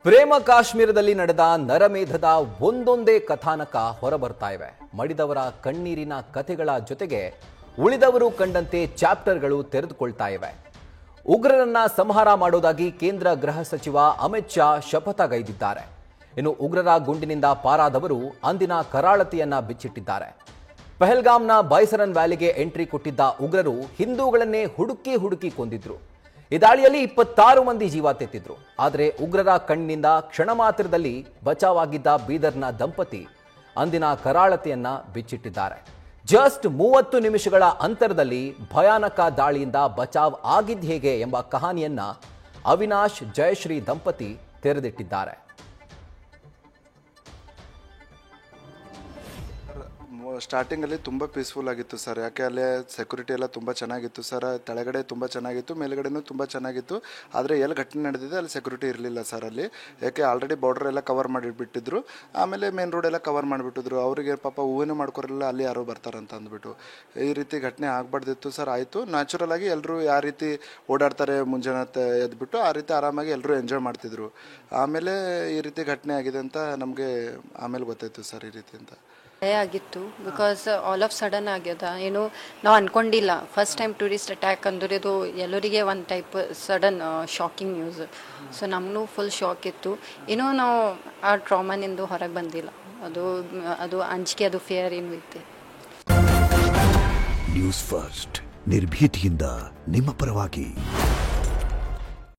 ಪ್ರೇಮ ಕಾಶ್ಮೀರದಲ್ಲಿ ನಡೆದ ನರಮೇಧದ ಒಂದೊಂದೇ ಕಥಾನಕ ಹೊರಬರ್ತಾ ಇವೆ. ಮಡಿದವರ ಕಣ್ಣೀರಿನ ಕಥೆಗಳ ಜೊತೆಗೆ ಉಳಿದವರು ಕಂಡಂತೆ ಚಾಪ್ಟರ್ಗಳು ತೆರೆದುಕೊಳ್ತಾ ಇವೆ. ಉಗ್ರರನ್ನ ಸಂಹಾರ ಮಾಡೋದಾಗಿ ಕೇಂದ್ರ ಗೃಹ ಸಚಿವ ಅಮಿತ್ ಶಾ ಶಪಥಗೈದಿದ್ದಾರೆ. ಇನ್ನು ಉಗ್ರರ ಗುಂಡಿನಿಂದ ಪಾರಾದವರು ಅಂದಿನ ಕರಾಳತೆಯನ್ನ ಬಿಚ್ಚಿಟ್ಟಿದ್ದಾರೆ. ಪಹಲ್ಗಾಮ್ನ ಬೈಸರನ್ ವ್ಯಾಲಿಗೆ ಎಂಟ್ರಿ ಕೊಟ್ಟಿದ್ದ ಉಗ್ರರು ಹಿಂದೂಗಳನ್ನೇ ಹುಡುಕಿ ಕೊಂದಿದ್ರು. ಈ ದಾಳಿಯಲ್ಲಿ 26 ಮಂದಿ ಜೀವ ತೆತ್ತಿದ್ರು. ಆದರೆ ಉಗ್ರರ ಕಣ್ಣಿನಿಂದ ಕ್ಷಣ ಮಾತ್ರದಲ್ಲಿ ಬಚಾವಾಗಿದ್ದ ಬೀದರ್ನ ದಂಪತಿ ಅಂದಿನ ಕರಾಳತೆಯನ್ನ ಬಿಚ್ಚಿಟ್ಟಿದ್ದಾರೆ. ಜಸ್ಟ್ 30 ನಿಮಿಷಗಳ ಅಂತರದಲ್ಲಿ ಭಯಾನಕ ದಾಳಿಯಿಂದ ಬಚಾವ್ ಆಗಿದ್ದು ಹೇಗೆ ಎಂಬ ಕಹಾನಿಯನ್ನ ಅವಿನಾಶ್ ಜಯಶ್ರೀ ದಂಪತಿ ತೆರೆದಿಟ್ಟಿದ್ದಾರೆ. ಸ್ಟಾರ್ಟಿಂಗಲ್ಲಿ ತುಂಬ ಪೀಸ್ಫುಲ್ ಆಗಿತ್ತು ಸರ್. ಯಾಕೆ ಅಲ್ಲಿ ಸೆಕ್ಯೂರಿಟಿ ಎಲ್ಲ ತುಂಬ ಚೆನ್ನಾಗಿತ್ತು ಸರ್. ಕೆಳಗಡೆ ತುಂಬ ಚೆನ್ನಾಗಿತ್ತು, ಮೇಲ್ಗಡೆನೂ ತುಂಬ ಚೆನ್ನಾಗಿತ್ತು. ಆದರೆ ಎಲ್ಲಿ ಘಟನೆ ನಡೆದಿದೆ ಅಲ್ಲಿ ಸೆಕ್ಯೂರಿಟಿ ಇರಲಿಲ್ಲ ಸರ್. ಅಲ್ಲಿ ಯಾಕೆ ಆಲ್ರೆಡಿ ಬಾರ್ಡರ್ ಎಲ್ಲ ಕವರ್ ಮಾಡಿಬಿಟ್ಟಿದ್ರು. ಆಮೇಲೆ ಮೇನ್ ರೋಡ್ ಎಲ್ಲ ಕವರ್ ಮಾಡಿಬಿಟ್ಟಿದ್ರು. ಅವರಿಗೆ ಪಾಪ ಹೂವಿನೂ ಮಾಡ್ಕೊರಲಿಲ್ಲ, ಅಲ್ಲಿ ಯಾರೋ ಬರ್ತಾರಂತ ಅಂದ್ಬಿಟ್ಟು. ಈ ರೀತಿ ಘಟನೆ ಆಗಬಾರ್ದಿತ್ತು ಸರ್. ಆಯಿತು, ನ್ಯಾಚುರಲ್ ಆಗಿ ಎಲ್ಲರೂ ಯಾವ ರೀತಿ ಓಡಾಡ್ತಾರೆ ಮುಂಜಾನೆ ಎದ್ಬಿಟ್ಟು ಆ ರೀತಿ ಆರಾಮಾಗಿ ಎಲ್ಲರೂ ಎಂಜಾಯ್ ಮಾಡ್ತಿದ್ರು. ಆಮೇಲೆ ಈ ರೀತಿ ಘಟನೆ ಆಗಿದೆ ಅಂತ ನಮಗೆ ಆಮೇಲೆ ಗೊತ್ತಾಯಿತು ಸರ್ ಈ ರೀತಿ ಅಂತ. ಆಗಿತ್ತು ಬಿಕಾಸ್ ಆಲ್ ಆಫ್ ಸಡನ್ ಆಗ್ಯದ. ಏನು ನಾವು ಅನ್ಕೊಂಡಿಲ್ಲ. ಫಸ್ಟ್ ಟೈಮ್ ಟೂರಿಸ್ಟ್ ಅಟ್ಯಾಕ್ ಅಂದ್ರೆ ಇದು ಎಲ್ಲರಿಗೆ ಒಂದು type sudden shocking news. So ನಮಗೂ ಫುಲ್ ಶಾಕ್ ಇತ್ತು. ಏನೋ ನಾವು ಆ ಟ್ರಾಮಾನಿಂದ ಹೊರಗೆ ಬಂದಿಲ್ಲ. ಅದು ಅಂಜಿಕೆ, ಅದು ಫಿಯರ್ ಏನು ಇತ್ತು. ನ್ಯೂಸ್ ಫಸ್ಟ್ ನಿರ್ಭೀತಿಯಿಂದ ನಿಮ್ಮ ಪರವಾಗಿ.